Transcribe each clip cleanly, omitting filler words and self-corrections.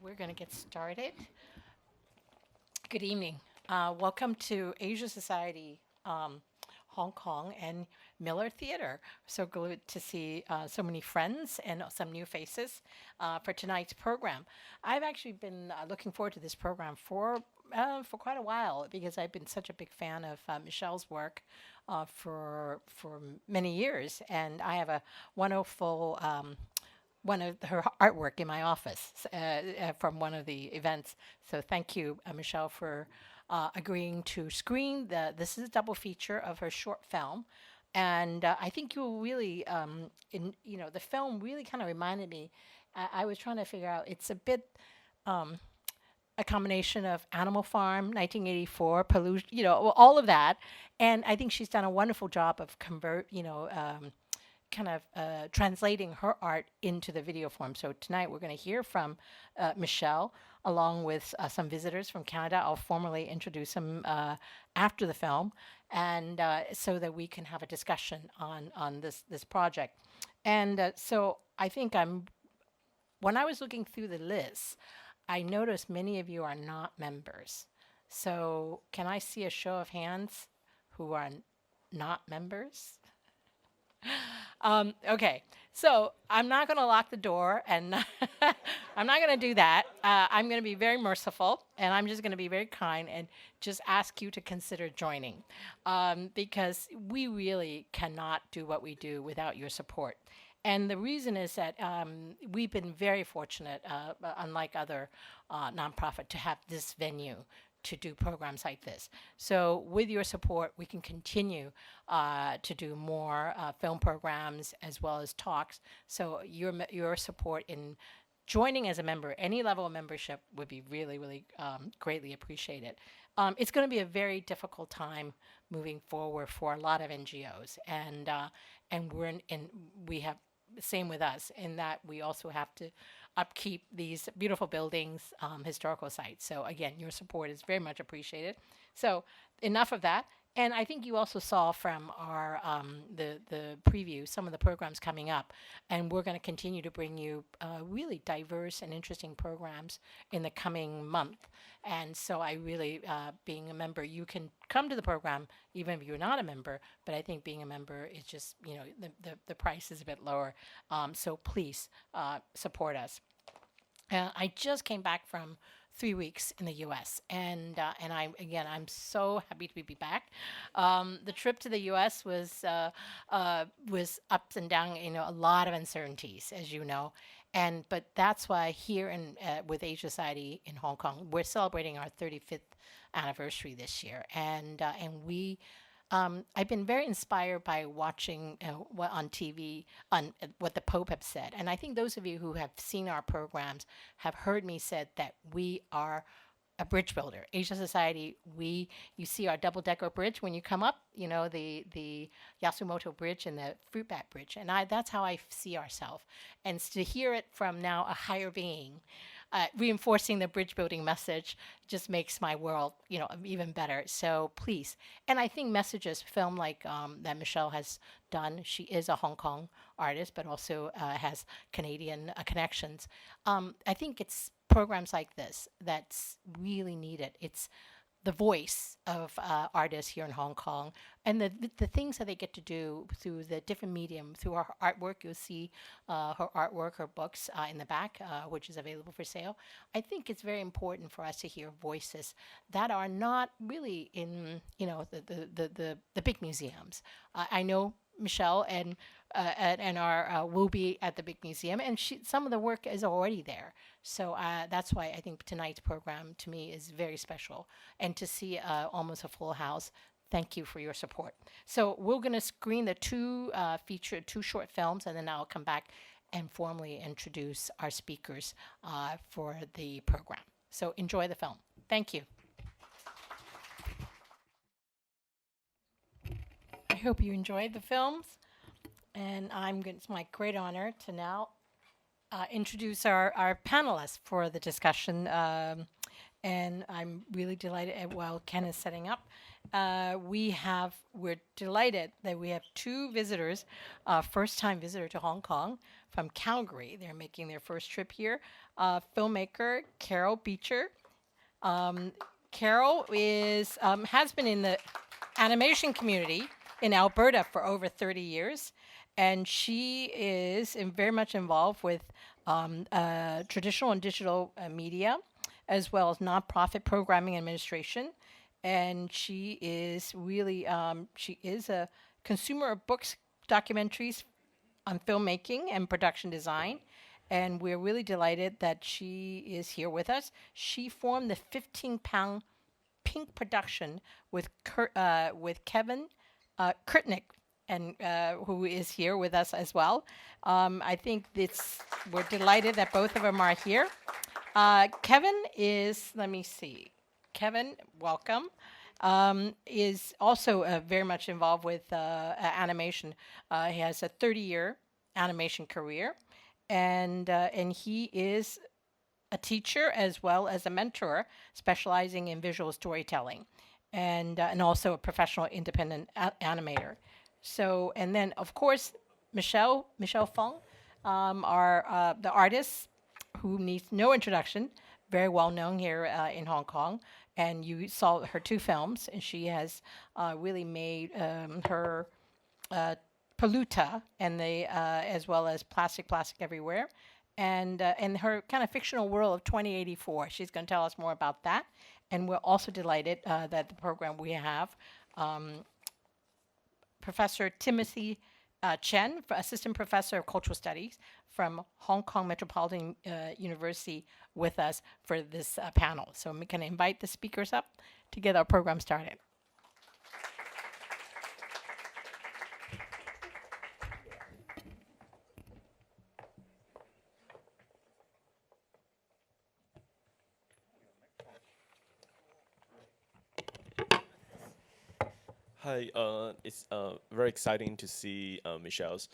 we're going to get started. Good evening. Welcome to Asia Society Hong Kong and Miller Theater. So good to see so many friends and some new faces for tonight's program. I've actually been looking forward to this program for quite a while because I've been such a big fan of Michelle's work for many years, and I have a wonderful one of her artwork in my office from one of the events. So thank you, Michelle, for agreeing to screen this is a double feature of her short film. And I think you'll really, the film really kind of reminded me. I was trying to figure out, it's a bit a combination of Animal Farm, 1984, Polluta, all of that. And I think she's done a wonderful job of kind of translating her art into the video form. So tonight we're going to hear from Michelle, along with some visitors from Canada. I'll formally introduce them after the film, and so that we can have a discussion on this project. And so I think when I was looking through the list, I noticed many of you are not members. So can I see a show of hands who are not members? Okay, so I'm not going to lock the door, and I'm not going to do that. I'm going to be very merciful, and I'm just going to be very kind and just ask you to consider joining, because we really cannot do what we do without your support. And the reason is that we've been very fortunate, unlike other nonprofit, to have this venue to do programs like this. So with your support, we can continue to do more film programs as well as talks. So your support in joining as a member, any level of membership, would be really, really greatly appreciated. It's going to be a very difficult time moving forward for a lot of NGOs, and we have same with us in that we also have to upkeep these beautiful buildings, historical sites. So again, your support is very much appreciated. So enough of that. And I think you also saw from our the preview some of the programs coming up, and we're going to continue to bring you really diverse and interesting programs in the coming month. And so I really, being a member, you can come to the program even if you're not a member. But I think being a member is just the price is a bit lower. So please support us. I just came back from 3 weeks in the U.S. and I'm so happy to be back. The trip to the U.S. was ups and down, a lot of uncertainties, as you know, but that's why here with Asia Society in Hong Kong, we're celebrating our 35th anniversary this year, and we. I've been very inspired by watching what on TV on what the Pope have said, and I think those of you who have seen our programs have heard me said that we are a bridge builder. Asia Society, you see our double-decker bridge when you come up, the Yasumoto Bridge and the Fruit Bat Bridge, and that's how I see ourselves. And to hear it from now a higher being, reinforcing the bridge building message just makes my world, even better. So please, and I think messages, film like that Michelle has done. She is a Hong Kong artist, but also has Canadian connections. I think it's programs like this that's really needed. It's the voice of artists here in Hong Kong, and the things that they get to do through the different medium, through her artwork. You'll see her artwork, her books in the back, which is available for sale. I think it's very important for us to hear voices that are not really in the big museums. I know Michelle and our will be at the big museum, and some of the work is already there. So that's why I think tonight's program to me is very special, and to see almost a full house. Thank you for your support. So we're going to screen the two short films, and then I'll come back and formally introduce our speakers for the program. So enjoy the film. Thank you. I hope you enjoyed the films, and it's my great honor to now introduce our panelists for the discussion. and I'm really delighted while Ken is setting up. We're delighted that we have two visitors, first time visitor to Hong Kong from Calgary. They're making their first trip here. Filmmaker Carol Beecher. Carol has been in the animation community in Alberta for over 30 years, and she is very much involved with traditional and digital media, as well as nonprofit programming administration. And she is a consumer of books, documentaries on filmmaking and production design. And we're really delighted that she is here with us. She formed the 15-pound Pink production with Kevin Kurytnik, and who is here with us as well. I think we're delighted that both of them are here. Kevin is, let me see. Kevin, welcome. Is also very much involved with animation. He has a 30-year animation career, and he is a teacher as well as a mentor specializing in visual storytelling, and also a professional independent animator. So, and then of course, Michelle Fung, the artist who needs no introduction, very well known here in Hong Kong. And you saw her two films, and she has really made her Polluta and as well as Plastic Everywhere, and her kind of fictional world of 2084. She's going to tell us more about that. And we're also delighted that the program we have Professor Timothy Chen, Assistant Professor of Cultural Studies from Hong Kong Metropolitan University, with us for this panel. So we can invite the speakers up to get our program started. Hi, it's very exciting to see Michelle's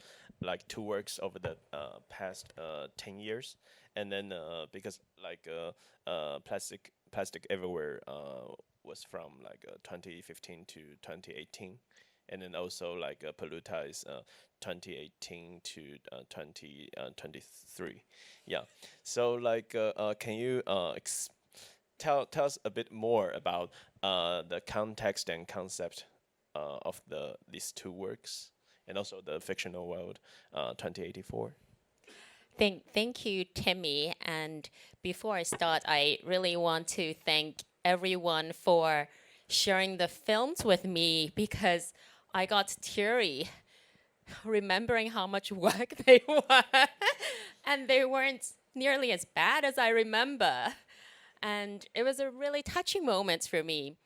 two works over the past 10 years, and then because plastic everywhere was from 2015 to 2018, and then also Polluta is 2018 to 2023. Yeah, so can you tell us a bit more about the context and concept of these two works, and also the fictional world 2084. Thank you, Timmy. And before I start, I really want to thank everyone for sharing the films with me, because I got teary remembering how much work they were. And they weren't nearly as bad as I remember. And it was a really touching moment for me.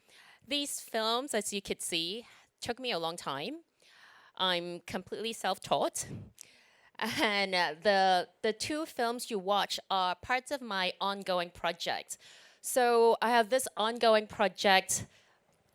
These films, as you could see, took me a long time. I'm completely self-taught. And the two films you watch are parts of my ongoing project. So I have this ongoing project,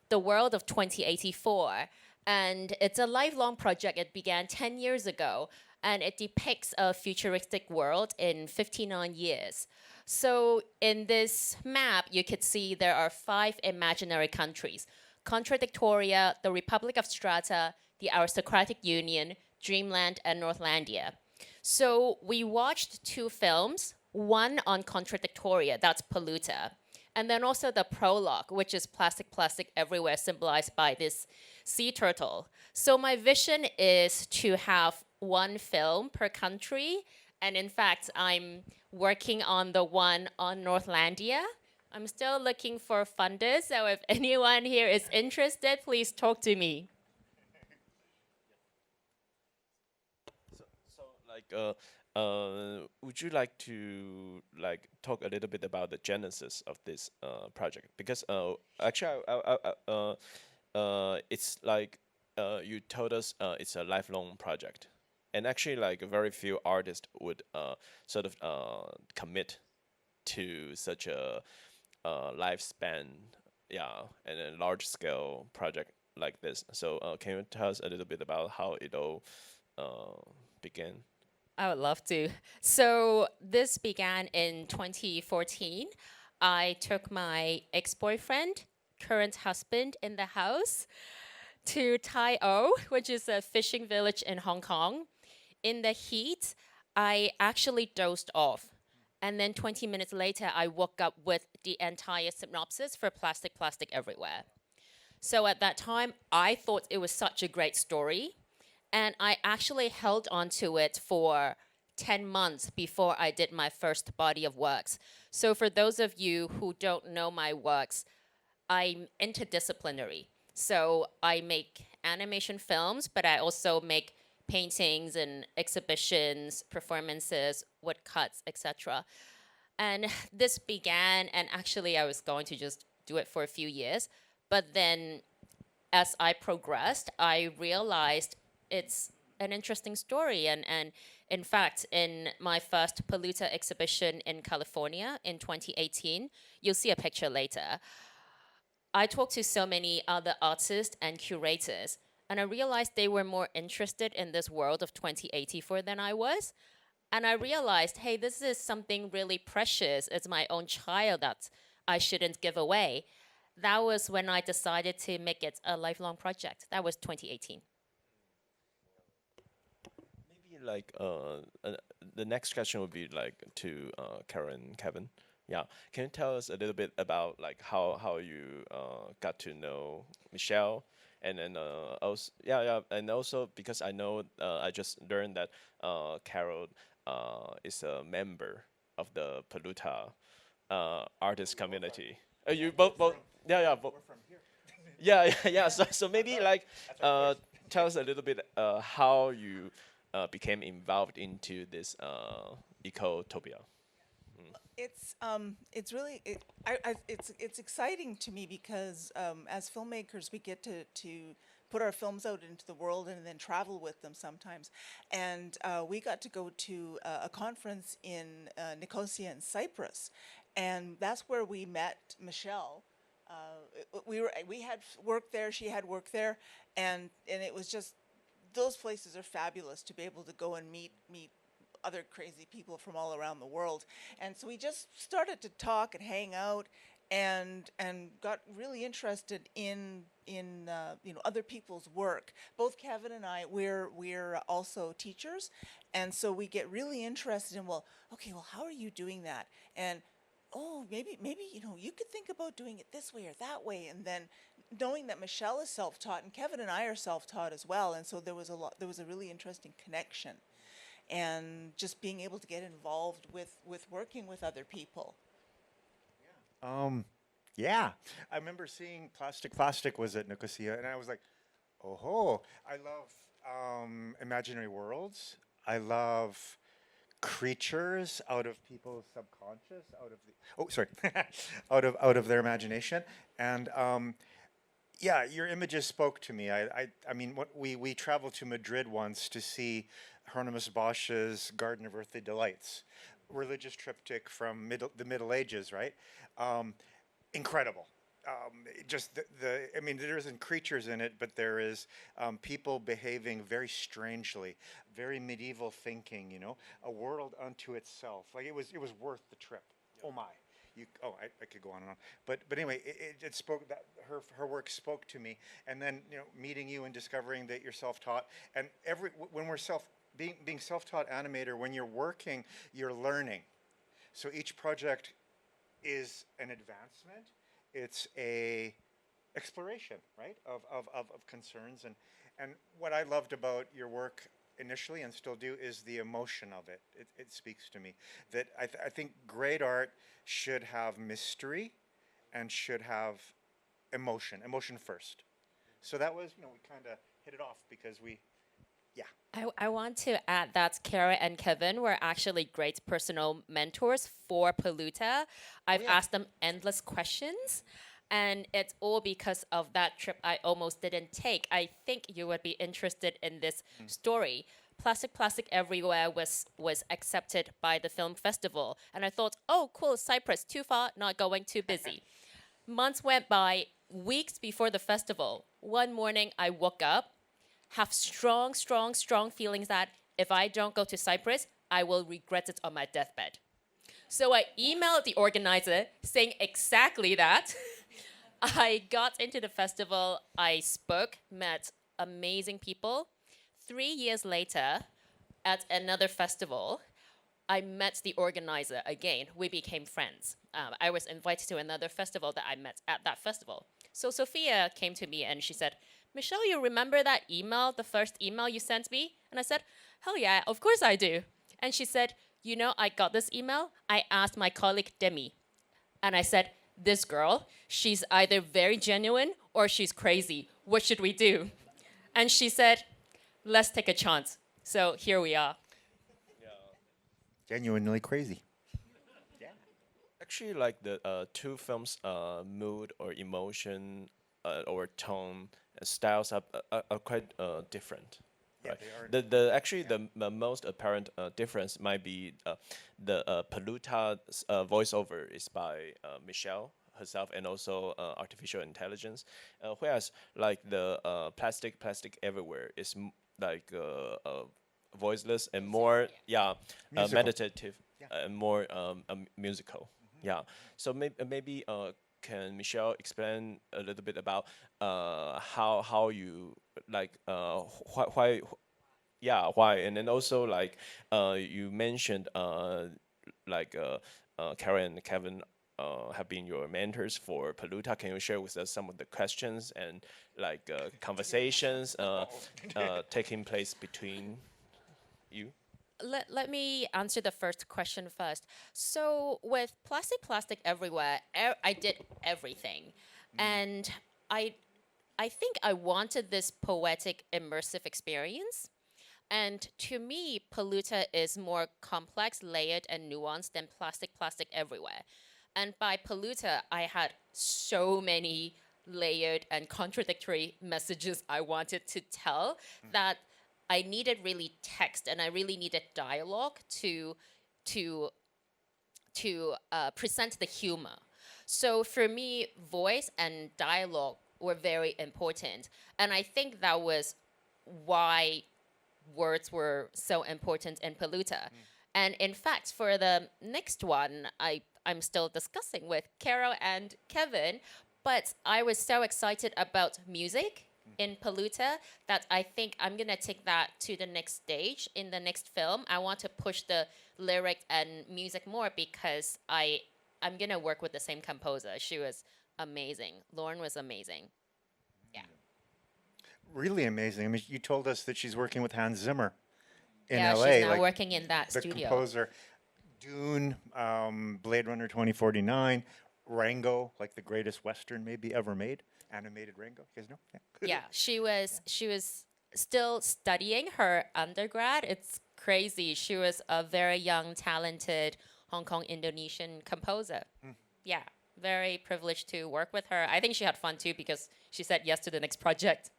The World of 2084. And it's a lifelong project. It began 10 years ago. And it depicts a futuristic world in 59 years. So in this map, you could see there are 5 imaginary countries: Contradictoria, the Republic of Strata, the Aristocratic Union, Dreamland, and Northlandia. So we watched 2 films, one on Contradictoria, that's Polluta, and then also the prologue, which is Plastic Everywhere, symbolized by this sea turtle. So my vision is to have one film per country, and in fact, I'm working on the one on Northlandia. I'm still looking for funders, so if anyone here is interested, please talk to me. Would you like to talk a little bit about the genesis of this project? Because actually, it's you told us it's a lifelong project, and actually, very few artists would sort of commit to such a lifespan, yeah, and a large scale project like this. So can you tell us a little bit about how it all began? I would love to. So this began in 2014. I took my ex-boyfriend, current husband in the house, to Tai O, which is a fishing village in Hong Kong. In the heat, I actually dozed off. And then 20 minutes later, I woke up with the entire synopsis for Plastic, Plastic Everywhere. So at that time, I thought it was such a great story. And I actually held on to it for 10 months before I did my first body of works. So for those of you who don't know my works, I'm interdisciplinary. So I make animation films, but I also make paintings and exhibitions, performances, woodcuts, etc. And this began, and actually I was going to just do it for a few years, but then as I progressed, I realized it's an interesting story. And in fact, in my first Polluta exhibition in California in 2018, you'll see a picture later, I talked to so many other artists and curators, and I realized they were more interested in this world of 2084 than I was. And I realized, hey, this is something really precious. It's my own child that I shouldn't give away. That was when I decided to make it a lifelong project. That was 2018. Maybe like the next question would be like to Karen and Kevin. Yeah, can you tell us a little bit about like how you got to know Michelle, and then also and also because I know I just learned that Carol is a member of the Polluta artist community. You both both. Yeah. So maybe like tell us a little bit how you became involved into this ecotopia. It's really it's exciting to me because as filmmakers we get to put our films out into the world and then travel with them sometimes, and we got to go to a conference in Nicosia in Cyprus, and that's where we met Michelle. We had work there, she had work there, and it was just, those places are fabulous to be able to go and meet other crazy people from all around the world. And so we just started to talk and hang out, and got really interested in other people's work. Both Kevin and I, we're also teachers, and so we get really interested in, well, okay, well, how are you doing that? And oh, maybe you could think about doing it this way or that way. And then knowing that Michelle is self-taught and Kevin and I are self-taught as well, and so there was a really interesting connection, and just being able to get involved with working with other people. Yeah, I remember seeing Plastic was at Nicosia, and I was like, oh, I love imaginary worlds. I love creatures out of people's subconscious, out of their imagination, and yeah, your images spoke to me. I mean, we traveled to Madrid once to see Hieronymus Bosch's Garden of Earthly Delights, religious triptych from the Middle Ages, right? Incredible. Just I mean, there isn't creatures in it, but there is people behaving very strangely, very medieval thinking, a world unto itself. Like it was worth the trip. Oh my. I could go on and on, but anyway, it spoke, that her work spoke to me, and then meeting you and discovering that you're self-taught, and when we're being self-taught animator, when you're working, you're learning. So each project is an advancement. It's a exploration, right, of concerns, and what I loved about your work initially and still do is the emotion of it. It speaks to me that I think great art should have mystery and should have emotion first. So that was, we kind of hit it off because I want to add that Kara and Kevin were actually great personal mentors for Polluta. I've asked them endless questions, and it's all because of that trip I almost didn't take. I think you would be interested in this story. Plastic Everywhere was accepted by the film festival, and I thought, oh, cool, Cyprus, too far, not going, too busy. Months went by, weeks before the festival. One morning, I woke up, have strong feelings that if I don't go to Cyprus, I will regret it on my deathbed. So I emailed the organizer saying exactly that. I got into the festival, I spoke, met amazing people. 3 years later, at another festival, I met the organizer again. We became friends. I was invited to another festival that I met at that festival. So Sophia came to me and she said, Michelle, you remember that email, the first email you sent me? And I said, hell yeah, of course I do. And she said, you know, I got this email. I asked my colleague Demi. And I said, this girl, she's either very genuine or she's crazy. What should we do? And she said, let's take a chance. So here we are. Genuinely crazy. Actually, like the two films' mood or emotion or tone and styles are quite different. Yeah, Right. they are. The most apparent difference might be the Polluta voiceover is by Michelle herself and also artificial intelligence, whereas like the plastic everywhere is like voiceless and more Musical. meditative Yeah. and more musical. Yeah. So maybe can Michelle explain a little bit about how you like why why, and then also like you mentioned like Karen and Kevin have been your mentors for Polluta. Can you share with us some of the questions and like conversations taking place between you? Let me answer the first question first. So with plastic everywhere, I did everything, and I I think I wanted this poetic immersive experience. And to me, Polluta is more complex, layered, and nuanced than plastic everywhere. And by Polluta, I had so many layered and contradictory messages I wanted to tell that I needed really text and I really needed dialogue to present the humor. So for me, voice and dialogue were very important, and I think that was why words were so important in Polluta. And in fact, for the next one, I'm still discussing with Carol and Kevin, but I was so excited about music in Polluta that I think I'm gonna take that to the next stage in the next film. I want to push the lyric and music more because I'm gonna work with the same composer. She was amazing. Lauren was amazing. Yeah. Really amazing. I mean, you told us that she's working with Hans Zimmer in Yeah, LA, she's now like working in that the studio. composer. Dune, Blade Runner 2049, Rango, like the greatest Western maybe ever made. Animated Rango. You guys know? Yeah. Yeah, she was still studying her undergrad. It's crazy. She was a very young, talented Hong Kong Indonesian composer. Yeah, very privileged to work with her. I think she had fun too because she said yes to the next project.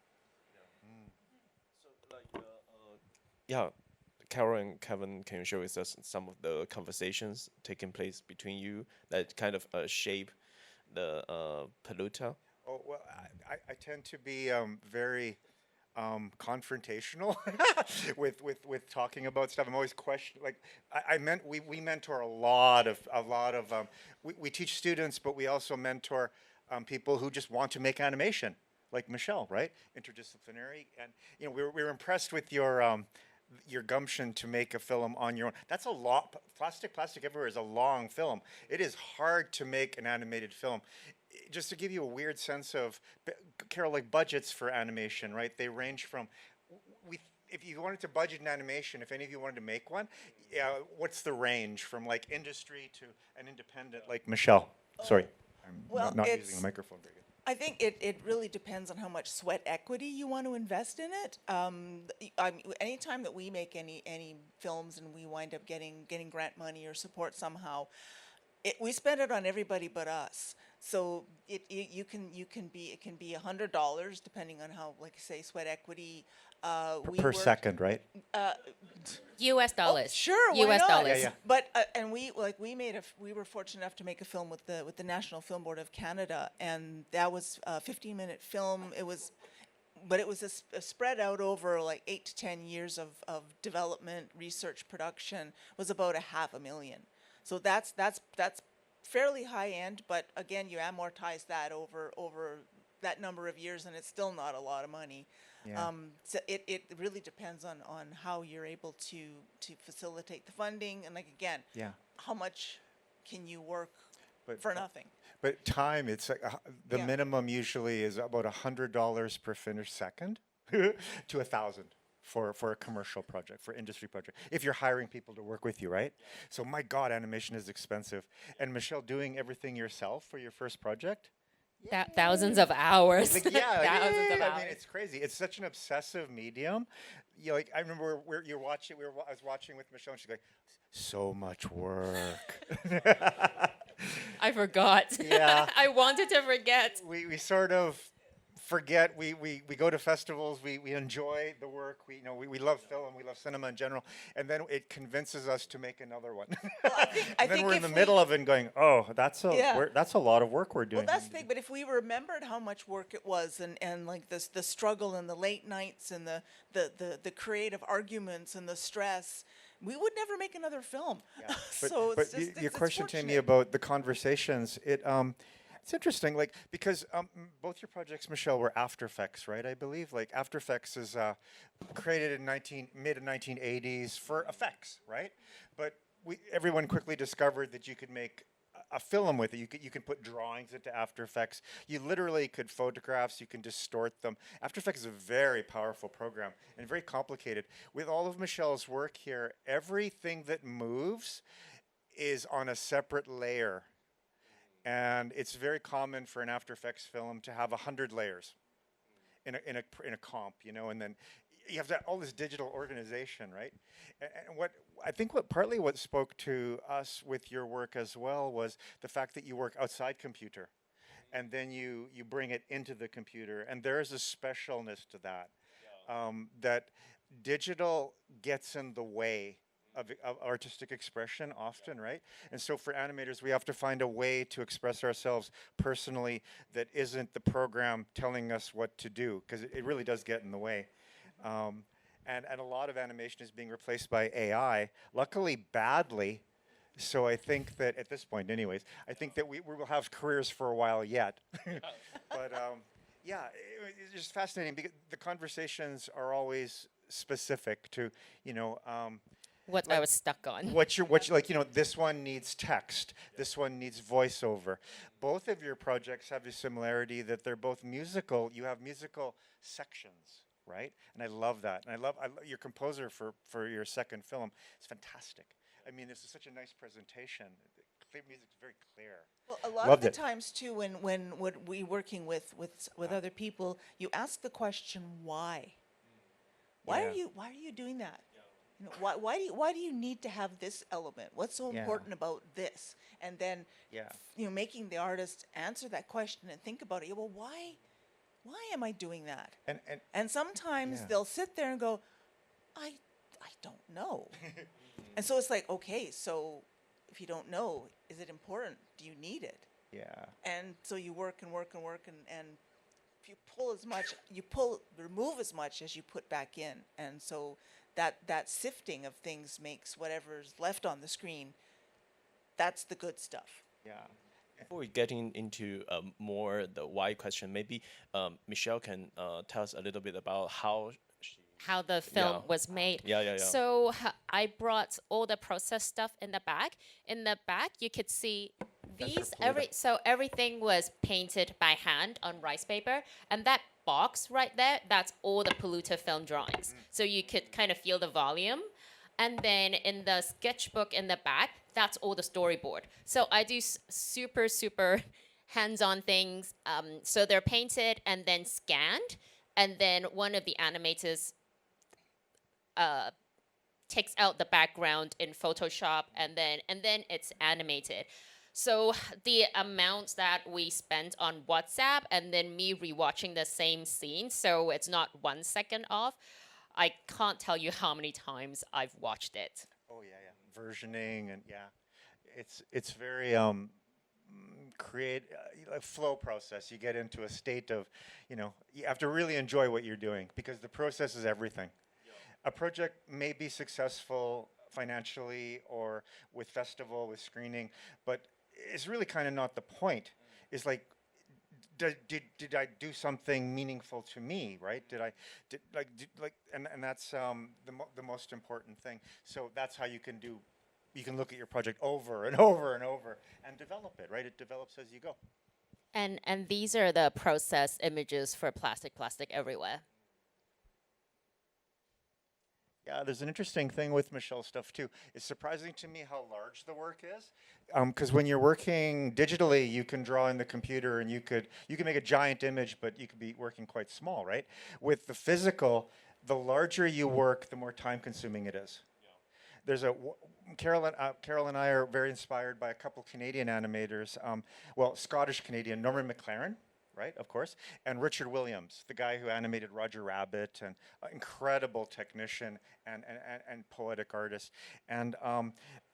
Yeah, Carol and Kevin, can you share with us some of the conversations taking place between you that kind of shape the Polluta? Oh, well, I tend to be very confrontational with talking about stuff. I'm always like I meant we mentor a lot of we teach students, but we also mentor people who just want to make animation, like Michelle, right? Interdisciplinary, and you know we were impressed with your gumption to make a film on your own. That's a lot. Plastic Everywhere is a long film. It is hard to make an animated film. Just to give you a weird sense of, Carol, like budgets for animation, right? They range from, if you wanted to budget an animation, if any of you wanted to make one, what's the range from like industry to an independent, like Michelle? Sorry, I'm Well, not it's- using the microphone very good. I think it really depends on how much sweat equity you want to invest in it. Anytime that we make any films and we wind up getting grant money or support somehow, we spend it on everybody but us. So it can be $100 depending on how, like say, sweat equity. We Per worked- second, right? U.S. dollars. Oh, sure, why U.S. not? dollars. Yeah. But and we were fortunate enough to make a film with the National Film Board of Canada, and that was a 15-minute film. It was a spread out over like 8 to 10 years of development, research, production. Was about $500,000. So that's fairly high end, but again, you amortize that over that number of years, and it's still not a lot of money. Yeah. So it really depends on how you're able to facilitate the funding, and like again, Yeah. how much can you work But for nothing? But time, it's like the Yeah. minimum usually is about $100 per finished second to 1,000 for a commercial project, for industry project. If you're hiring people to work with you, right? So my God, animation is expensive. And Michelle, doing everything yourself for your first project? Thousands of hours. Like, yeah, Thousands of I hours. mean, it's crazy. It's such an obsessive medium. You know, like I remember you're watching. I was watching with Michelle, and she's like, "So much work." I forgot. Yeah. I wanted to forget. we sort of forget. We go to festivals. We enjoy the work. We love film. We love cinema in general. And then it convinces us to make another one. I and then think we're in if the we- middle of it and going, "Oh, that's Yeah. that's a lot of work we're doing." Well, that's the thing. But if we remembered how much work it was, and like this, the struggle and the late nights and the creative arguments and the stress, we would never make another film. Yeah. So but it's just your it's question to me fortunate. about the conversations, it's interesting, like because both your projects, Michelle, were After Effects, right? I believe like After Effects is created in mid 1980s for effects, right? But everyone quickly discovered that you could make a film with it. You can put drawings into After Effects. You literally could photographs. You can distort them. After Effects is a very powerful program and very complicated. With all of Michelle's work here, everything that moves is on a separate layer, and it's very common for an After Effects film to have 100 layers in a comp, and then you have all this digital organization, right? And what spoke to us with your work as well was the fact that you work outside computer, and then you bring it into the computer, and there is a specialness to that, that digital gets in the way of artistic expression often, right? And so for animators, we have to find a way to express ourselves personally that isn't the program telling us what to do, because it really does get in the way. And a lot of animation is being replaced by AI, luckily badly. So I think that at this point, anyways, I think that we will have careers for a while yet. But yeah, it's just fascinating because the conversations are always specific to, What I was stuck on. what you like, this one needs text, this one needs voiceover. Both of your projects have the similarity that they're both musical. You have musical sections, right? And I love that. And I love your composer for your second film. It's fantastic. I mean, this is such a nice presentation. The music's very clear. Well, a lot Loved of the it. times too, when we working with other people, you ask the question why. Why Yeah. are you doing that? Why do you need to have this element? What's so Yeah. important about this? And then Yeah. making the artist answer that question and think about it. Well, why am I doing that? And sometimes yeah. they'll sit there and go, I don't know. And so it's like, okay, so if you don't know, is it important? Do you need it? yeah. And so you work and work and work, and if you remove as much as you put back in. And so that sifting of things makes whatever's left on the screen, that's the good stuff. Yeah. Before we get into more the why question, maybe Michelle can tell us a little bit about How the film Yeah. was made. Yeah. So I brought all the process stuff in the back. In the back, you could see these everything was painted by hand on rice paper, and that box right there, that's all the Polluta film drawings. So you could kind of feel the volume. And then in the sketchbook in the back, that's all the storyboard. So I do super hands-on things. So they're painted and then scanned, and then one of the animators takes out the background in Photoshop, and then it's animated. So the amount that we spent on WhatsApp and then me rewatching the same scene, so it's not 1 second off, I can't tell you how many times I've watched it. Oh yeah. Versioning and yeah, it's very create a flow process. You get into a state of, you have to really enjoy what you're doing because the process is everything. A project may be successful financially or with festival, with screening, but it's really kind of not the point. It's like, did I do something meaningful to me, right? And that's the most important thing. So that's how you can look at your project over and over and over and develop it, right? It develops as you go. And these are the process images for plastic everywhere. Yeah, there's an interesting thing with Michelle's stuff too. It's surprising to me how large the work is, because when you're working digitally, you can draw in the computer and you can make a giant image, but you could be working quite small, right? With the physical, the larger you work, the more time-consuming it is. There's Carol and I are very inspired by a couple Canadian animators, Scottish Canadian, Norman McLaren, right, of course, and Richard Williams, the guy who animated Roger Rabbit, and incredible technician and poetic artist. And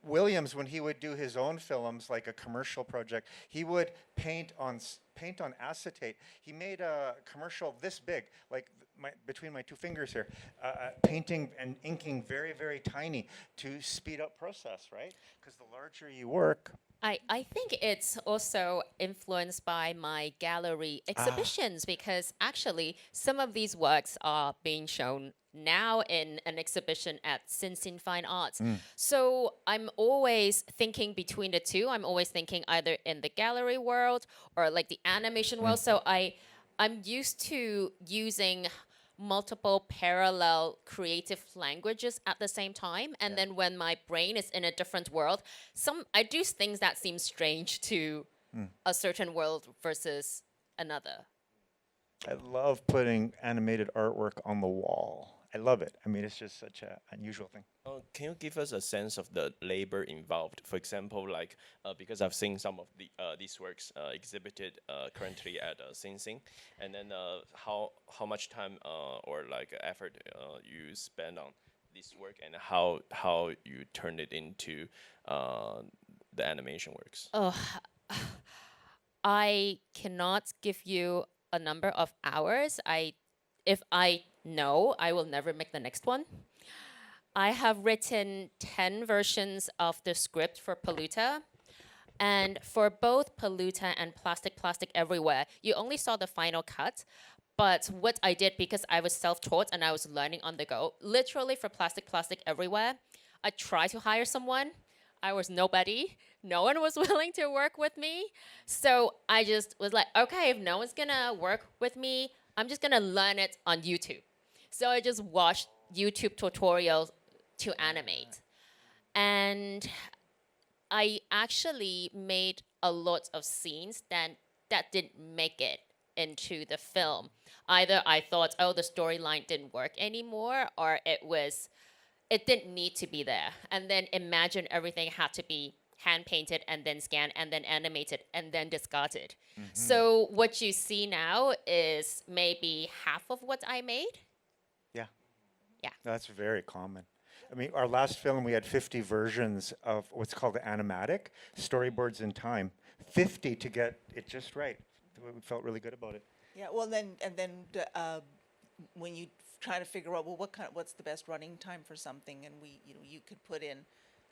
Williams, when he would do his own films, like a commercial project, he would paint on acetate. He made a commercial this big, like between my two fingers here, painting and inking very, very tiny to speed up process, right? Because the larger you work. I think it's also influenced by my gallery exhibitions because actually some of these works are being shown now in an exhibition at Sinsin Fine Arts. So I'm always thinking between the two. I'm always thinking either in the gallery world or like the animation world. So I'm used to using multiple parallel creative languages at the same time, and then when my brain is in a different world, I do things that seem strange to a certain world versus another. I love putting animated artwork on the wall. I love it. I mean, it's just such an unusual thing. Can you give us a sense of the labor involved? For example, like because I've seen some of these works exhibited currently at Sing Sing, and then how much time or like effort you spend on this work, and how you turn it into the animation works. Oh, I cannot give you a number of hours. If I know, I will never make the next one. I have written 10 versions of the script for Polluta. And for both Polluta and Plastic Everywhere, you only saw the final cut. But what I did, because I was self-taught and I was learning on the go, literally for Plastic Everywhere, I tried to hire someone. I was nobody. No one was willing to work with me. So I just was like, okay, if no one's gonna work with me, I'm just gonna learn it on YouTube. So I just watched YouTube tutorials to animate. And I actually made a lot of scenes that didn't make it into the film. Either I thought, oh, the storyline didn't work anymore, or it didn't need to be there. And then imagine everything had to be hand painted and then scanned and then animated and then discarded. So what you see now is maybe half of what I made. Yeah. That's very common. I mean, our last film, we had 50 versions of what's called the animatic, storyboards in time. 50 to get it just right. We felt really good about it. Yeah, well, when you try to figure out, well, what's the best running time for something, and you could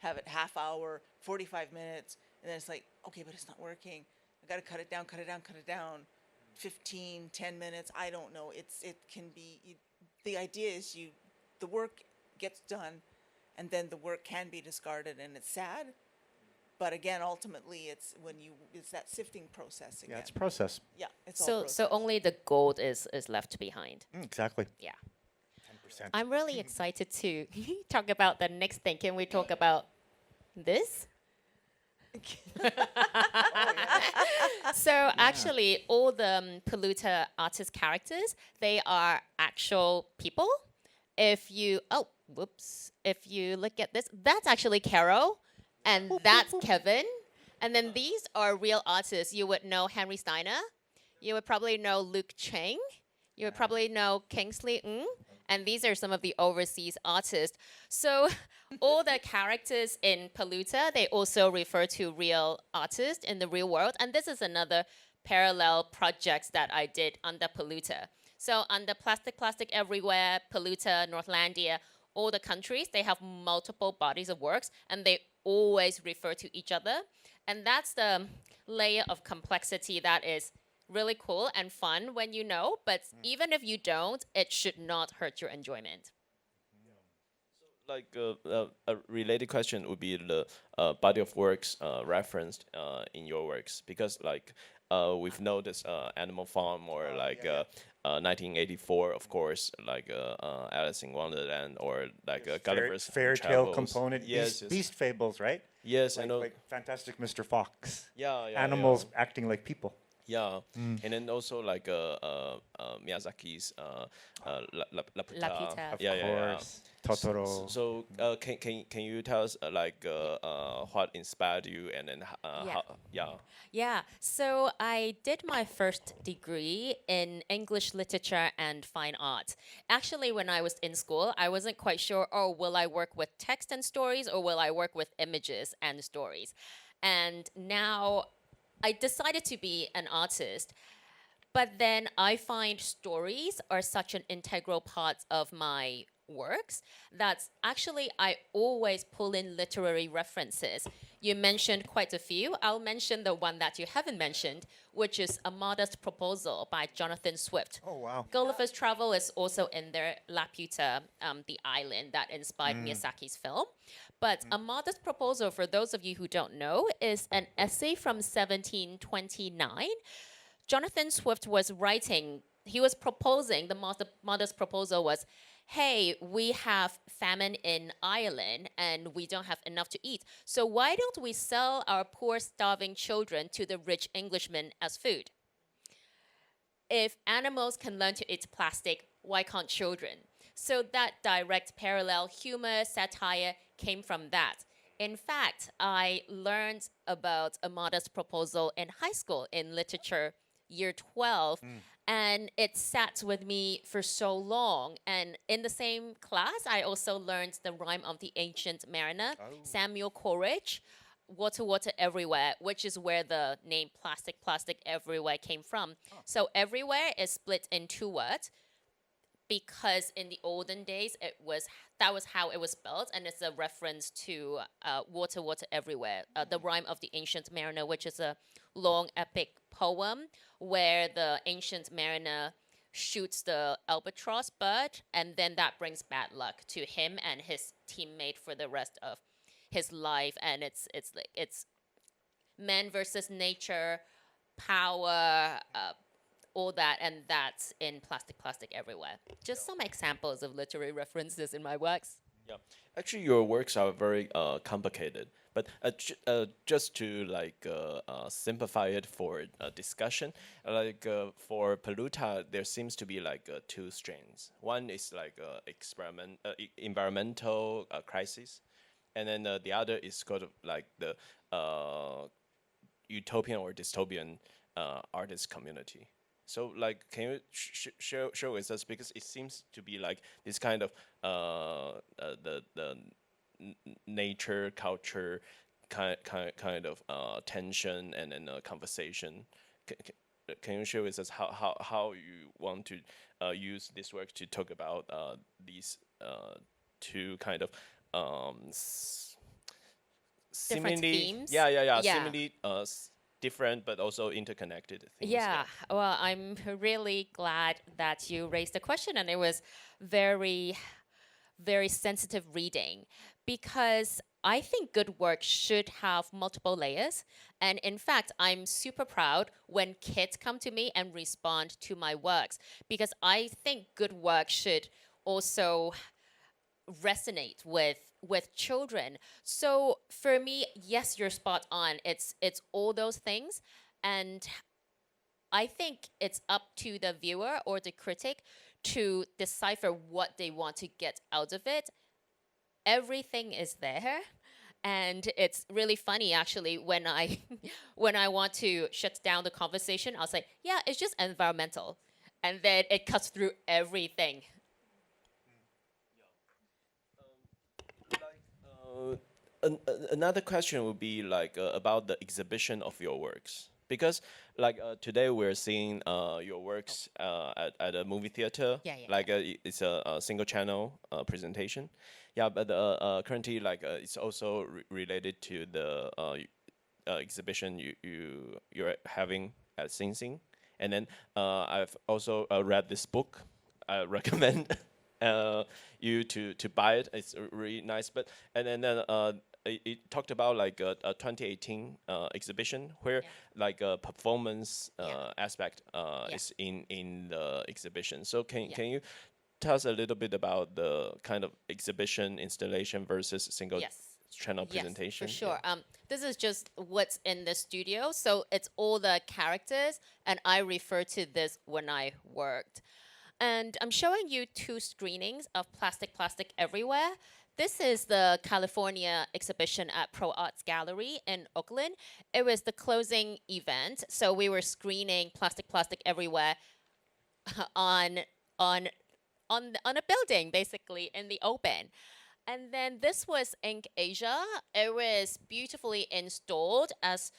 have it half hour, 45 minutes, and then it's like, okay, but it's not working. I got to cut it down, 15, 10 minutes. I don't know. It can be, the idea is the work gets done, and then the work can be discarded, and it's sad. But again, ultimately, it's that sifting process again. Yeah, it's a process. Yeah, it's all process. So only the gold is left behind. Exactly. Yeah. 10%. I'm really excited to talk about the next thing. Can we talk about this? So actually, all the Polluta artist characters, they are actual people. If you look at this, that's actually Carol, and that's Kevin. And then these are real artists. You would know Henry Steiner. You would probably know Luke Cheng. You would probably know Kingsley Ng. And these are some of the overseas artists. So all the characters in Polluta, they also refer to real artists in the real world. And this is another parallel project that I did under Polluta. So under Plastic Everywhere, Polluta, Northlandia, all the countries, they have multiple bodies of works, and they always refer to each other. And that's the layer of complexity that is really cool and fun when you know, but even if you don't, it should not hurt your enjoyment. Like a related question would be the body of works referenced in your works, because like we've noticed Animal Farm, or like 1984, of course, like Alice in Wonderland, or like Gulliver's Fairy tale Travels. component. Yes, yes. Beast fables, right? Yes, I Like, know. like Fantastic Mr. Fox. Yeah, Animals acting like people. Yeah, and then also like Miyazaki's Laputa. Laputa. Of Yeah. course. Totoro. So can you tell us like what inspired you, and then Yeah, so I did my first degree in English literature and fine art. Actually, when I was in school, I wasn't quite sure, oh, will I work with text and stories, or will I work with images and stories? And now I decided to be an artist. But then I find stories are such an integral part of my works that actually I always pull in literary references. You mentioned quite a few. I'll mention the one that you haven't mentioned, which is A Modest Proposal by Jonathan Swift. Oh, wow. Gulliver's Travel is also in there, Laputa, the island that inspired Miyazaki's film. But A Modest Proposal, for those of you who don't know, is an essay from 1729. Jonathan Swift was writing, he was proposing, the modest proposal was, hey, we have famine in Ireland and we don't have enough to eat. So why don't we sell our poor starving children to the rich Englishmen as food? If animals can learn to eat plastic, why can't children? So that direct parallel humor, satire came from that. In fact, I learned about A Modest Proposal in high school in literature year 12, and it sat with me for so long. And in the same class, I also learned the rhyme of the ancient mariner, Samuel Coleridge, Water, Water Everywhere, which is where the name Plastic, Plastic Everywhere came from. So everywhere is split in two words, because in the olden days that was how it was spelled, and it's a reference to Water, Water Everywhere, the rhyme of the ancient mariner, which is a long epic poem where the ancient mariner shoots the albatross bird, and then that brings bad luck to him and his teammate for the rest of his life. And it's man versus nature, power, all that, and that's in Plastic, Plastic Everywhere. Just some examples of literary references in my works. Yeah, actually, your works are very complicated. But just to like simplify it for discussion, like for Polluta, there seems to be like two strains. One is like environmental crisis, and then the other is sort of like the utopian or dystopian artist community. So, like, can you share with us, because it seems to be like this kind of the nature culture kind of tension and then conversation. Can you share with us how you want to use this work to talk about these two kind of Different seemingly themes? yeah seemingly different but also interconnected things. Yeah, well, I'm really glad that you raised the question, and it was very, very sensitive reading, because I think good work should have multiple layers. And in fact, I'm super proud when kids come to me and respond to my works, because I think good work should also resonate with children. So for me, yes, you're spot on. It's all those things, and I think it's up to the viewer or the critic to decipher what they want to get out of it. Everything is there, and it's really funny actually when I when I want to shut down the conversation, I'll say, yeah, it's just environmental, and then it cuts through everything. Another question would be like about the exhibition of your works. because like today we're seeing your works at a movie theater. Yeah, yeah, Like it's a single channel presentation. Yeah, but currently like it's also related to the exhibition you're having at Sing Sing. And then I've also read this book. I recommend you to buy it. It's really nice. But and then it talked about like a 2018 exhibition where like a performance aspect is in the exhibition. So can you tell us a little bit about the kind of exhibition installation versus single channel presentation? Yes, for sure. This is just what's in the studio. So it's all the characters, and I refer to this when I worked. And I'm showing you two screenings of Plastic Everywhere. This is the California exhibition at Pro Arts Gallery in Oakland. It was the closing event, so we were screening Plastic Everywhere on a building, basically in the open. And then this was Ink Asia. It was beautifully installed. As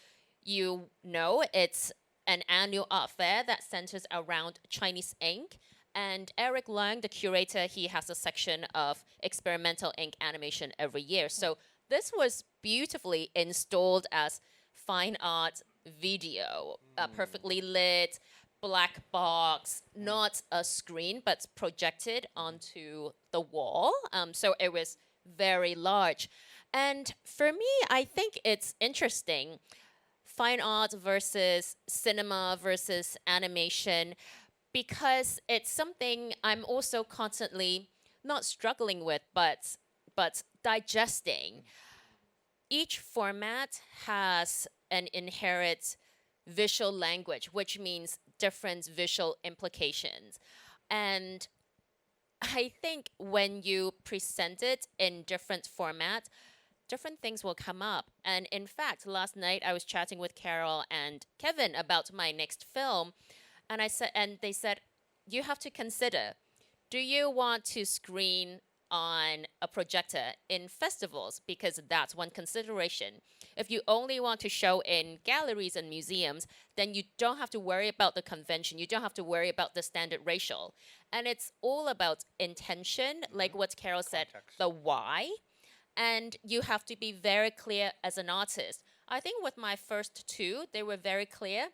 you know, it's an annual art fair that centers around Chinese ink. And Eric Lang, the curator, he has a section of experimental ink animation every year. So this was beautifully installed as fine art video, perfectly lit, black box, not a screen, but projected onto the wall. So it was very large. And for me, I think it's interesting. Fine art versus cinema versus animation, because it's something I'm also constantly not struggling with, but digesting. Each format has an inherent visual language, which means different visual implications. And I think when you present it in different formats, different things will come up. And in fact, last night I was chatting with Carol and Kevin about my next film, and they said, you have to consider, do you want to screen on a projector in festivals? Because that's one consideration. If you only want to show in galleries and museums, then you don't have to worry about the convention. You don't have to worry about the standard ratio. And it's all about intention, like what Carol said, the why. And you have to be very clear as an artist. I think with my first two, they were very clear.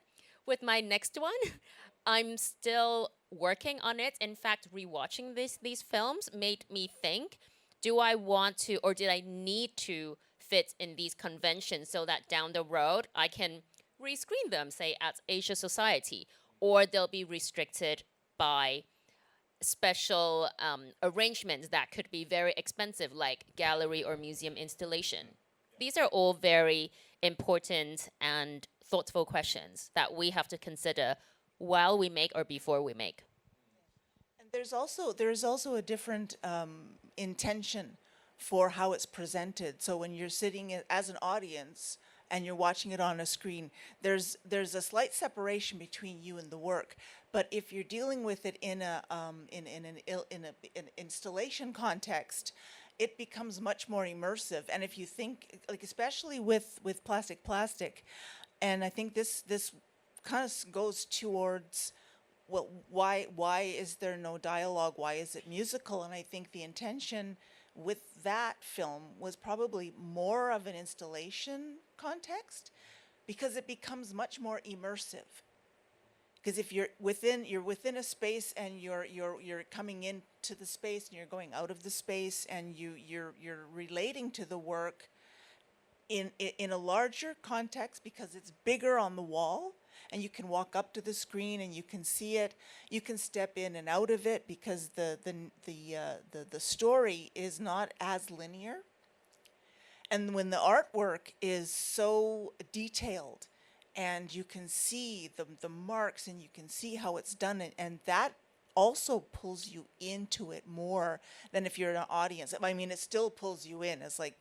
With my next one, I'm still working on it. In fact, rewatching these films made me think, do I want to, or did I need to fit in these conventions so that down the road I can rescreen them, say at Asia Society, or they'll be restricted by special arrangements that could be very expensive, like gallery or museum installation. These are all very important and thoughtful questions that we have to consider while we make or before we make. And there's also a different intention for how it's presented. So when you're sitting as an audience and you're watching it on a screen, there's a slight separation between you and the work. But if you're dealing with it in an installation context, it becomes much more immersive. And if you think, like especially with plastic, and I think this kind of goes towards, well, why is there no dialogue? Why is it musical? And I think the intention with that film was probably more of an installation context, because it becomes much more immersive. Because if you're within a space and you're coming into the space and you're going out of the space and you're relating to the work in a larger context, because it's bigger on the wall and you can walk up to the screen and you can see it. You can step in and out of it because the story is not as linear. And when the artwork is so detailed, and you can see the marks and you can see how it's done, and that also pulls you into it more than if you're an audience. I mean, it still pulls you in. It's like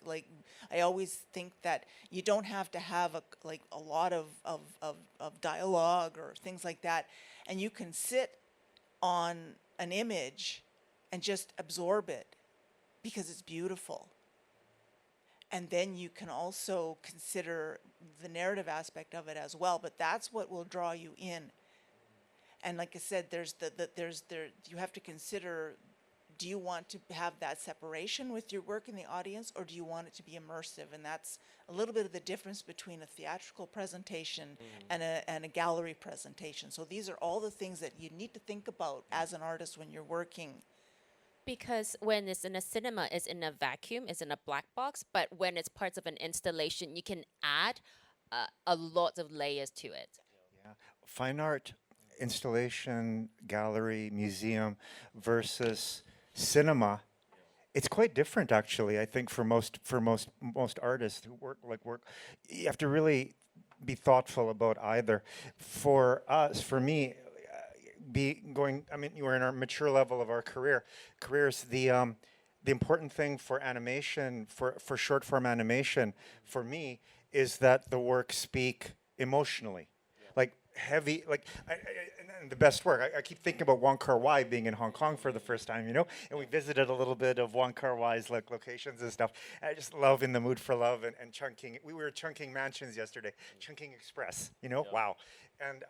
I always think that you don't have to have a lot of dialogue or things like that, and you can sit on an image and just absorb it because it's beautiful. and then you can also consider the narrative aspect of it as well. But that's what will draw you in. And like I said, you have to consider, do you want to have that separation with your work in the audience, or do you want it to be immersive? And that's a little bit of the difference between a theatrical presentation and a gallery presentation. So these are all the things that you need to think about as an artist when you're working. Because when it's in a cinema, it's in a vacuum, it's in a black box. But when it's parts of an installation, you can add a lot of layers to it. Yeah. Fine art, installation, gallery, museum versus cinema. It's quite different, actually. I think for most artists who work, you have to really be thoughtful about either. For us, for me, I mean, you were in our mature level of our careers. The important thing for animation, for short form animation, for me, is that the work speak emotionally, like heavy, like and the best work. I keep thinking about Wong Kar-wai being in Hong Kong for the first time, and we visited a little bit of Wong Kar-wai's locations and stuff. I just love In the Mood for Love and chunking. We were chunking mansions yesterday, chunking express. Wow, and.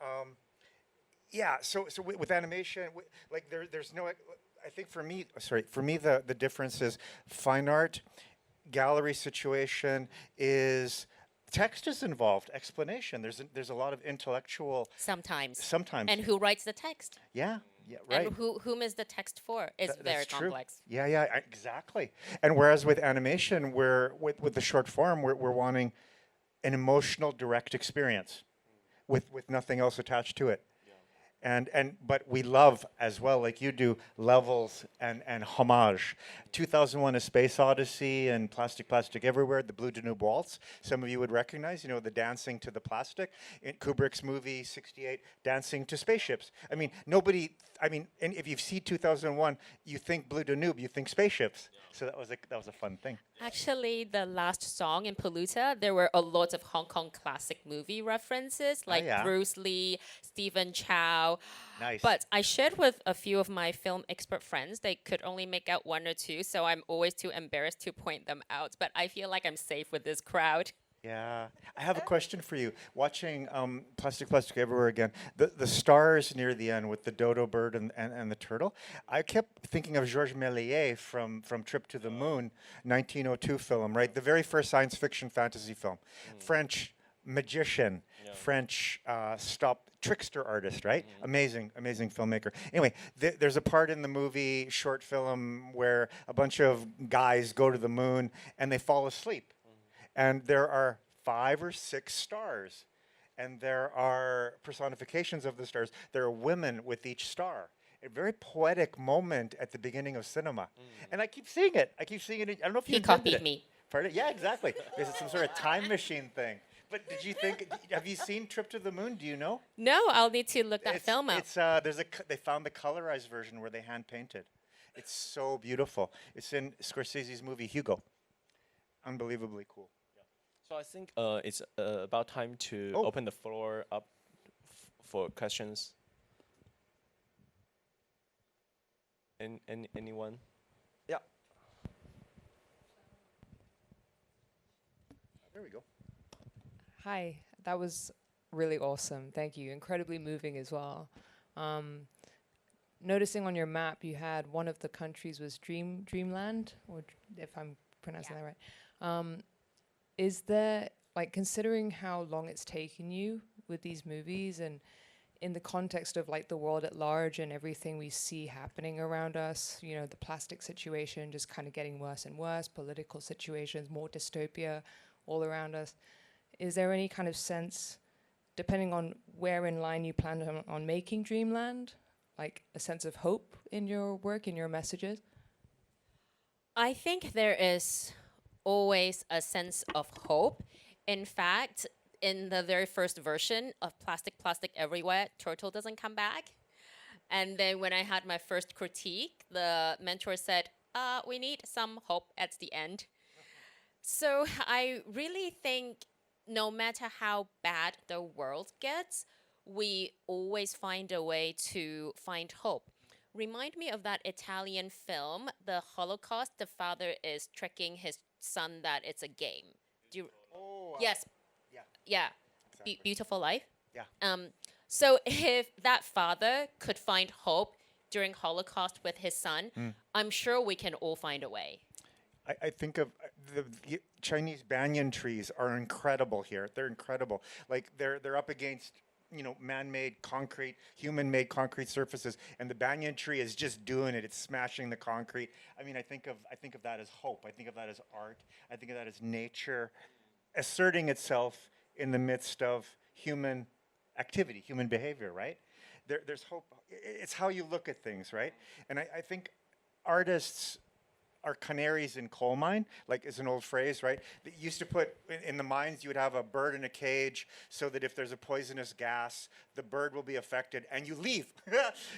Yeah, so with animation, there's no. I think for me, the difference is fine art, gallery situation is text is involved, explanation. There's a lot of intellectual. Sometimes. Sometimes. And who writes the text? Yeah, right. And whom is the text for? It's very That's true. complex. Yeah, exactly. And whereas with animation, with the short form, we're wanting an emotional, direct experience, with nothing else attached to it. But we love as well, like you do, levels and homage. 2001: A Space Odyssey and Plastic Everywhere, the Blue Danube Waltz. Some of you would recognize, the dancing to the plastic. In Kubrick's movie '68, dancing to spaceships. I mean, and if you see 2001, you think Blue Danube, you think spaceships. So that was a fun thing. Actually, the last song in Polluta, there were a lot of Hong Kong classic movie references, like yeah. Bruce Lee, Stephen Chow. Nice. But I shared with a few of my film expert friends. They could only make out one or two, so I'm always too embarrassed to point them out. But I feel like I'm safe with this crowd. Yeah, I have a question for you. Watching Plastic Everywhere again, the stars near the end with the dodo bird and the turtle, I kept thinking of Georges Méliès from Trip to the Moon, 1902 film, right? The very first science fiction fantasy film. French magician, French trickster artist, right? Amazing filmmaker. Anyway, there's a part in the movie, short film, where a bunch of guys go to the moon and they fall asleep. And there are 5 or 6 stars, and there are personifications of the stars. There are women with each star. A very poetic moment at the beginning of cinema. And I keep seeing it. I don't know if you He copied me. Pardon? Yeah, exactly. Is it some sort of time machine thing? But have you seen Trip to the Moon? Do you know? No, I'll need to look that film up. They found the colorized version where they hand painted. It's so beautiful. It's in Scorsese's movie Hugo. Unbelievably cool. So I think it's about time to open the floor up for questions. Anyone? Yeah. There we go. Hi, that was really awesome. Thank you. Incredibly moving as well. Noticing on your map, you had one of the countries was Dreamland, or if I'm pronouncing that right. Is there, considering how long it's taken you with these movies and in the context of the world at large and everything we see happening around us, the plastic situation just kind of getting worse and worse, political situations, more dystopia all around us. Is there any kind of sense, depending on where in line you plan on making Dreamland, a sense of hope in your work, in your messages? I think there is always a sense of hope. In fact, in the very first version of Plastic Everywhere, Turtle doesn't come back. And then when I had my first critique, the mentor said, we need some hope at the end. So I really think no matter how bad the world gets, we always find a way to find hope. Remind me of that Italian film, The Holocaust. The father is tricking his son that it's a game. Do you, Oh, yes, yeah. yeah, Exactly. Beautiful Life. Yeah. So if that father could find hope during Holocaust with his son, I'm sure we can all find a way. I think of the Chinese banyan trees are incredible here. They're incredible. Like they're up against man-made concrete, human-made concrete surfaces, and the banyan tree is just doing it. It's smashing the concrete. I mean, I think of that as hope. I think of that as art. I think of that as nature asserting itself in the midst of human activity, human behavior. Right? There's hope. It's how you look at things, right? And I think artists are canaries in coal mine, like is an old phrase, right? That used to put in the mines, you would have a bird in a cage so that if there's a poisonous gas, the bird will be affected and you leave.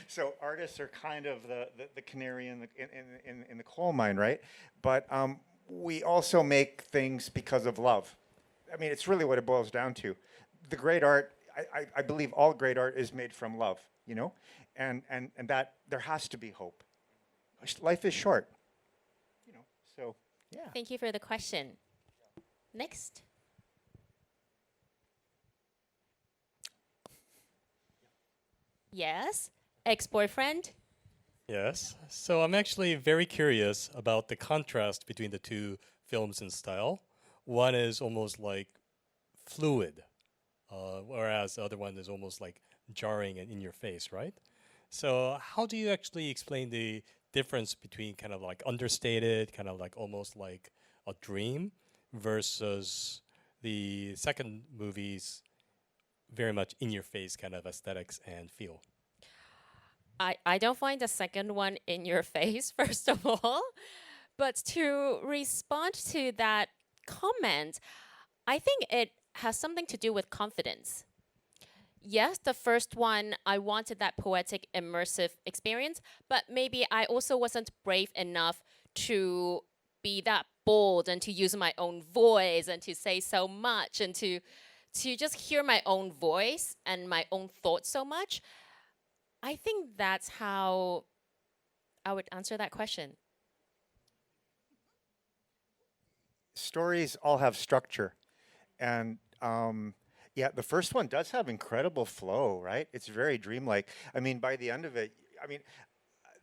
So artists are kind of the canary in the coal mine, right? But we also make things because of love. I mean, it's really what it boils down to. The great art, I believe all great art is made from love, and that there has to be hope. Life is short. So, yeah. Thank you for the question. Next. Yes, ex-boyfriend. Yes. So I'm actually very curious about the contrast between the two films in style. One is almost like fluid, whereas the other one is almost like jarring and in your face, right? So how do you actually explain the difference between kind of like understated, kind of like almost like a dream, versus the second movie's very much in your face kind of aesthetics and feel? I don't find the second one in your face, first of all. But to respond to that comment, I think it has something to do with confidence. Yes, the first one, I wanted that poetic, immersive experience, but maybe I also wasn't brave enough to be that bold and to use my own voice and to say so much and to just hear my own voice and my own thoughts so much. I think that's how I would answer that question. Stories all have structure, and yeah, the first one does have incredible flow, right? It's very dreamlike. I mean, by the end of it, I mean,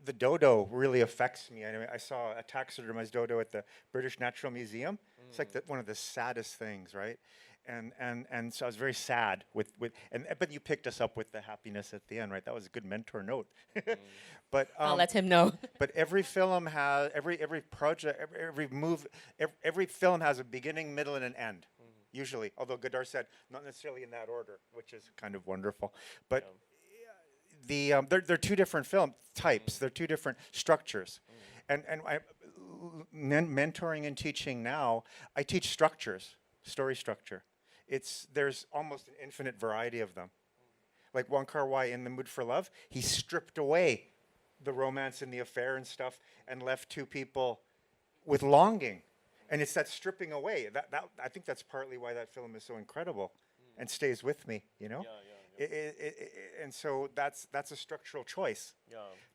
the dodo really affects me. I saw a taxidermized dodo at the British Natural Museum. It's like one of the saddest things, right? And so I was very sad but you picked us up with the happiness at the end, right? That was a good mentor note. But I'll let him know. but every film has every project, every film has a beginning, middle, and an end. Usually, although Godard said not necessarily in that order, which is kind of wonderful. But they're two different film types. They're two different structures. And mentoring and teaching now, I teach structures, story structure. There's almost an infinite variety of them. Like Wong Kar-wai in The Mood for Love, he stripped away the romance and the affair and stuff and left two people with longing. And it's that stripping away. That I think that's partly why that film is so incredible and stays with me, and so that's a structural choice.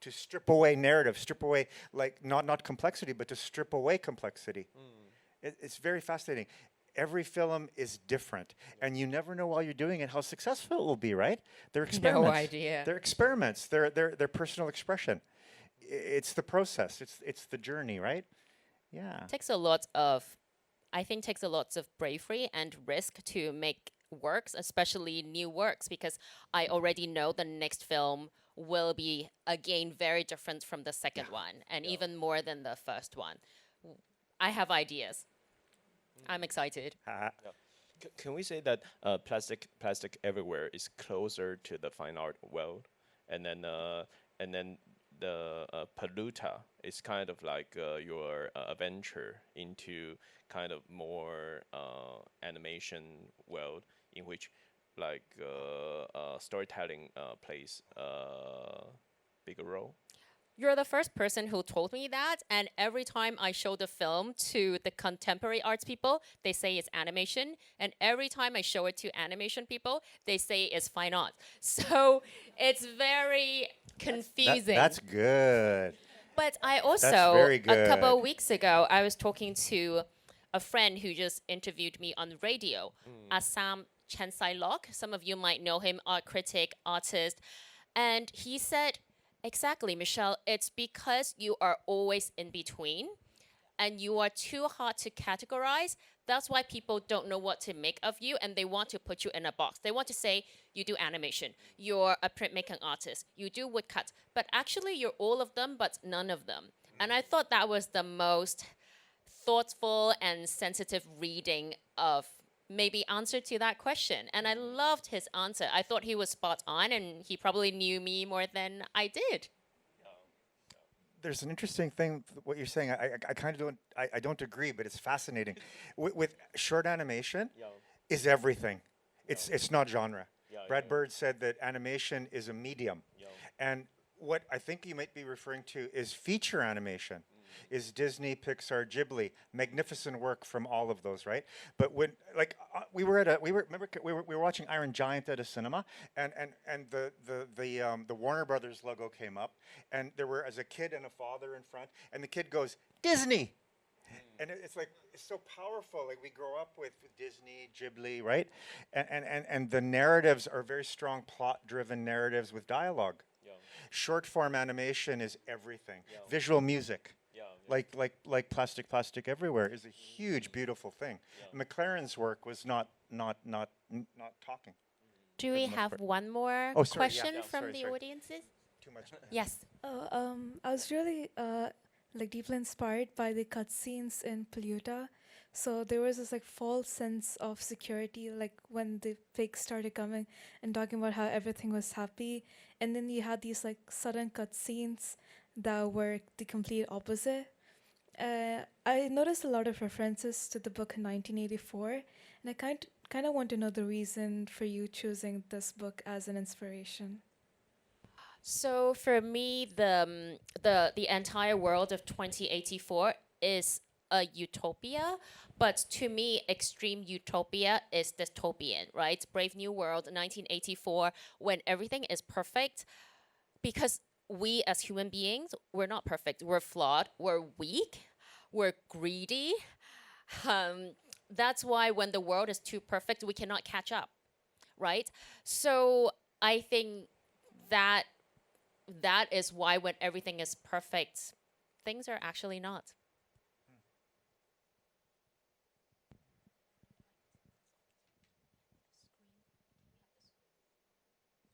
To strip away narrative, strip away like not complexity, but to strip away complexity. It's very fascinating. Every film is different, and you never know while you're doing it how successful it will be, right? They're experiments. No idea. They're experiments. They're personal expression. It's the process. It's the journey, right? Yeah. Takes a lot of bravery and risk to make works, especially new works, because I already know the next film will be again very different from the second one, and even more than the first one. I have ideas. I'm excited. Can we say that plastic everywhere is closer to the fine art world, and then the Polluta is kind of like your adventure into kind of more animation world in which like storytelling plays a bigger role? You're the first person who told me that, and every time I show the film to the contemporary arts people, they say it's animation, and every time I show it to animation people, they say it's fine art. So it's very confusing. That's good. But I also, very a couple good. of weeks ago, I was talking to a friend who just interviewed me on the radio, Assam Chensai-lok. Some of you might know him, art critic, artist. And he said, exactly, Michelle, it's because you are always in between and you are too hard to categorize. That's why people don't know what to make of you and they want to put you in a box. They want to say, you do animation, you're a printmaking artist, you do woodcuts, but actually you're all of them, but none of them. And I thought that was the most thoughtful and sensitive reading of maybe answer to that question. And I loved his answer. I thought he was spot on and he probably knew me more than I did. There's an interesting thing, what you're saying. I kind of don't agree, but it's fascinating. With short animation, is everything. It's not genre. Brad Bird said that animation is a medium, and what I think you might be referring to is feature animation. Is Disney, Pixar, Ghibli, magnificent work from all of those, right? But when we were watching Iron Giant at a cinema, and the Warner Brothers logo came up, and there were as a kid and a father in front, and the kid goes Disney, and it's like it's so powerful. Like we grow up with Disney, Ghibli, right? And the narratives are very strong, plot-driven narratives with dialogue. Short form animation is everything. Visual music. Like plastic everywhere is a huge, beautiful thing. McLaren's work was not talking. Do we have one more Oh, sorry, question from sorry, the sorry. audiences? Too much. Yes. I was really deeply inspired by the cutscenes in Polluta. So there was this false sense of security, when the pigs started coming and talking about how everything was happy, and then you had these sudden cutscenes that were the complete opposite. I noticed a lot of references to the book in 1984, and I kind of want to know the reason for you choosing this book as an inspiration. So for me, the entire world of 2084 is a utopia, but to me, extreme utopia is dystopian, right? Brave New World, 1984, when everything is perfect, because we as human beings, we're not perfect. We're flawed. We're weak. We're greedy. That's why when the world is too perfect, we cannot catch up, right? So I think that is why when everything is perfect, things are actually not.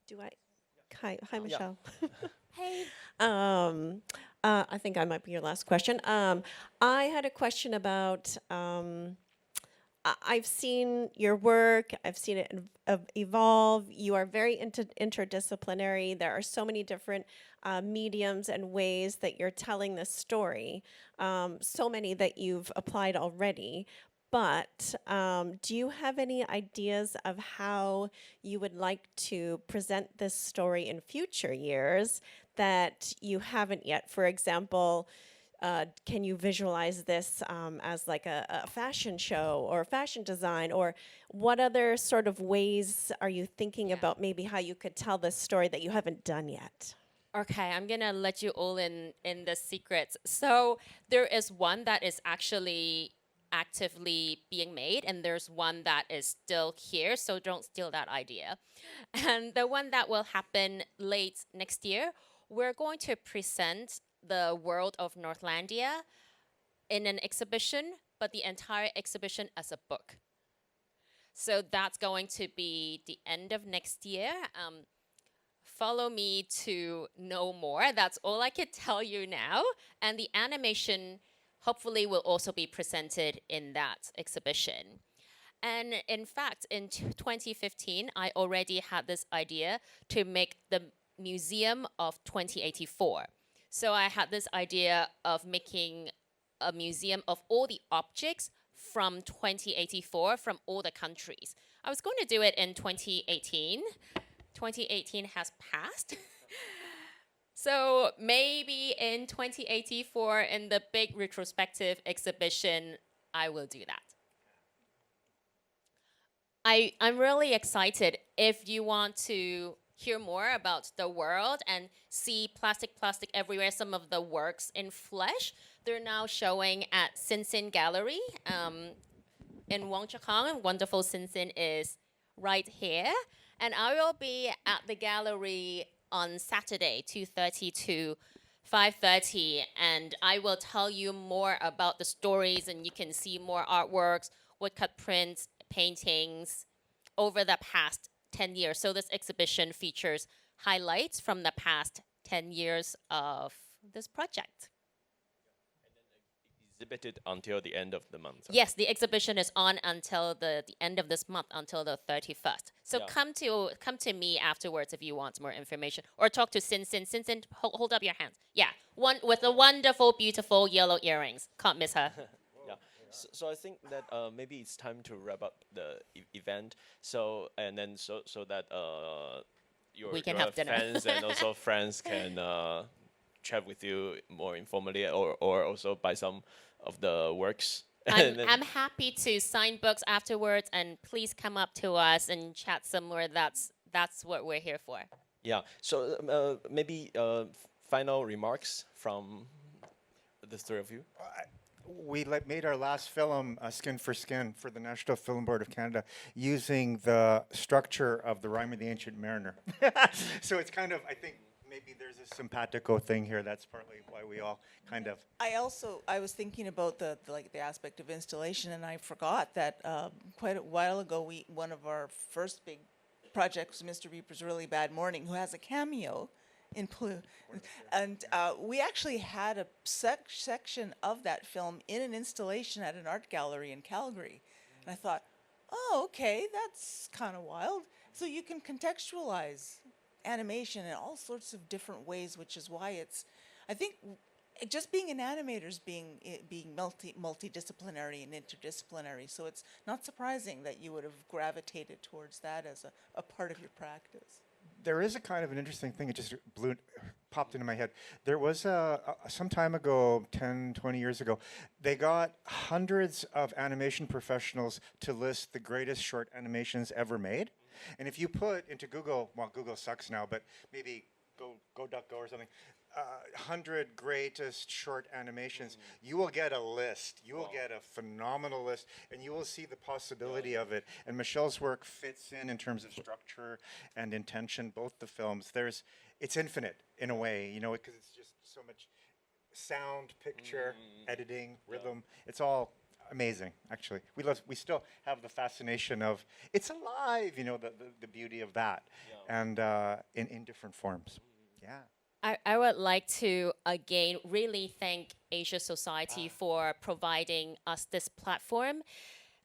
Do I? Hi, Michelle. Hey. I think I might be your last question. I had a question about. I've seen your work. I've seen it evolve. You are very interdisciplinary. There are so many different mediums and ways that you're telling this story. So many that you've applied already. But do you have any ideas of how you would like to present this story in future years that you haven't yet? For example, can you visualize this as like a fashion show or fashion design? Or what other sort of ways are you thinking about maybe how you could tell this story that you haven't done yet? Okay, I'm gonna let you all in the secrets. So there is one that is actually actively being made, and there's one that is still here, so don't steal that idea. And the one that will happen late next year, we're going to present the world of Northlandia in an exhibition, but the entire exhibition as a book. So that's going to be the end of next year. Follow me to know more. That's all I could tell you now. And the animation hopefully will also be presented in that exhibition. And in fact, in 2015, I already had this idea to make the Museum of 2084. So I had this idea of making a museum of all the objects from 2084 from all the countries. I was going to do it in 2018. 2018 has passed. So maybe in 2084, in the big retrospective exhibition, I will do that. I'm really excited. If you want to hear more about the world and see plastic everywhere, some of the works in flesh, they're now showing at Sinsin Gallery in Wangchakang. Wonderful Sinsin is right here. And I will be at the gallery on Saturday, 2:30 to 5:30, and I will tell you more about the stories, and you can see more artworks, woodcut prints, paintings over the past 10 years. So this exhibition features highlights from the past 10 years of this project. Exhibited until the end of the month. Yes, the exhibition is on until the end of this month, until the 31st. So Yeah. come to me afterwards if you want more information, or talk to Sinsin. Sinsin, hold up your hands. Yeah, one with the wonderful, beautiful yellow earrings. Can't miss her. Yeah. So I think that maybe it's time to wrap up the event. So and then so that We can your have dinner. fans and also friends can chat with you more informally, or also buy some of the works. And then- I'm happy to sign books afterwards, and please come up to us and chat some more. That's what we're here for. Yeah. So maybe final remarks from the three of you. We made our last film, Skin for Skin, for the National Film Board of Canada, using the structure of the Rhyme of the Ancient Mariner. So it's kind of, I think, maybe there's a simpatico thing here. That's partly why we all kind of. I was thinking about the aspect of installation, and I forgot that quite a while ago, one of our first big projects was Mr. Reaper's Really Bad Morning, who has a cameo in Polluta. And we actually had a section of that film in an installation at an art gallery in Calgary. And I thought, oh, okay, that's kind of wild. So you can contextualize animation in all sorts of different ways, which is why I think just being an animator is being multidisciplinary and interdisciplinary. So it's not surprising that you would have gravitated towards that as a part of your practice. There is a kind of an interesting thing. It just popped into my head. There was some time ago, 10, 20 years ago, they got hundreds of animation professionals to list the greatest short animations ever made. And if you put into Google, well, Google sucks now, but maybe Go Duck Go or something, 100 greatest short animations, you will get a list. You will get a phenomenal list, and you will see the possibility of it. And Michelle's work fits in terms of structure and intention, both the films. It's infinite in a way, because it's just so much sound, picture, editing, rhythm. It's all amazing, actually. We still have the fascination of it's alive, the beauty of that, and in different forms. Yeah. I would like to again really thank Asia Society for providing us this platform,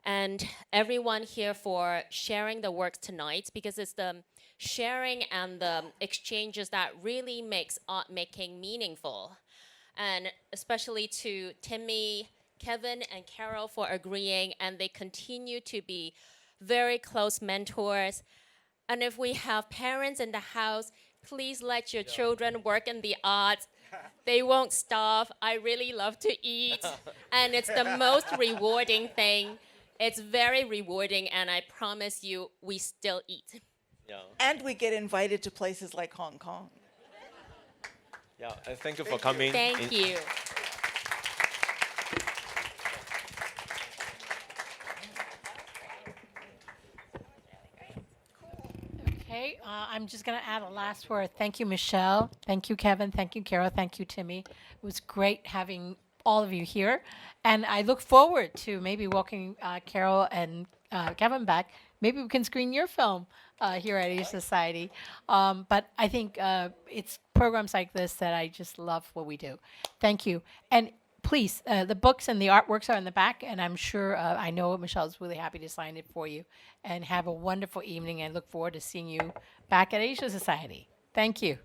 and everyone here for sharing the works tonight, because it's the sharing and the exchanges that really makes art making meaningful. And especially to Timmy, Kevin, and Carol for agreeing, and they continue to be very close mentors. And if we have parents in the house, please let your children work in the arts. They won't starve. I really love to eat. And it's the most rewarding thing. It's very rewarding, and I promise you, we still eat. Yeah. And we get invited to places like Hong Kong. Yeah. And thank you for coming. Thank you. Okay, I'm just going to add a last word. Thank you, Michelle. Thank you, Kevin. Thank you, Carol. Thank you, Timmy. It was great having all of you here. And I look forward to maybe welcoming Carol and Kevin back. Maybe we can screen your film here at Asia Society. But I think it's programs like this that I just love what we do. Thank you. And please, the books and the artworks are in the back, and I'm sure, I know Michelle's really happy to sign it for you. And have a wonderful evening, and look forward to seeing you back at Asia Society. Thank you.